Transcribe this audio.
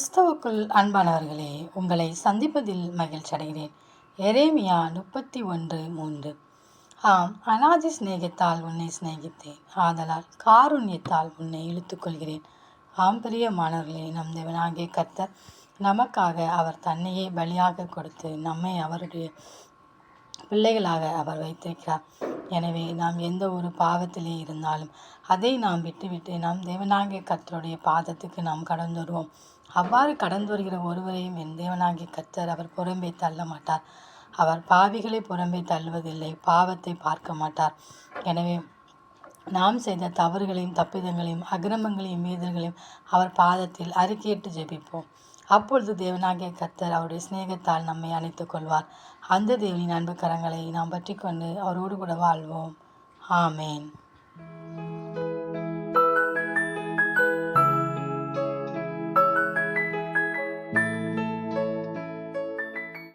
கிறிஸ்தவுக்குள் அன்பானவர்களே, உங்களை சந்திப்பதில் மகிழ்ச்சி அடைகிறேன். எரேமியா 31:3. ஆம், அநாதி சிநேகத்தால் உன்னை சிநேகித்தேன், ஆதலால் காருண்யத்தால் உன்னை இழுத்துக்கொள்கிறேன். ஆம், பிரியமானவர்களே, நம் தேவனாகிய கர்த்தர் நமக்காக அவர் தன்னையே பலியாக கொடுத்து நம்மை அவருடைய பிள்ளைகளாக அவர் வைத்திருக்கிறார். எனவே நாம் எந்த ஒரு பாவத்திலே இருந்தாலும் அதை நாம் விட்டுவிட்டு நாம் தேவனாகிய கர்த்தருடைய பாதத்துக்கு நாம் கடந்து வருவோம். அவ்வாறு கடந்து வருகிற ஒருவரையும் என் தேவனாகிய கர்த்தர் அவர் புறம்பே தள்ள மாட்டார். அவர் பாவிகளை புறம்பே தள்ளுவதில்லை, பாவத்தை பார்க்க மாட்டார். எனவே நாம் செய்த தவறுகளையும் தப்பிதங்களையும் அக்கிரமங்களையும் மீறல்களையும் அவர் பாதத்தில் அறிக்கையிட்டு ஜெபிப்போம். அப்பொழுது தேவனாகிய கர்த்தர் அவருடைய சிநேகத்தால் நம்மை அணைத்துக் கொள்வார். அந்த தேவனின் அன்பு கரங்களை நாம் பற்றி கொண்டு அவரோடு கூட வாழ்வோம். ஆமேன்.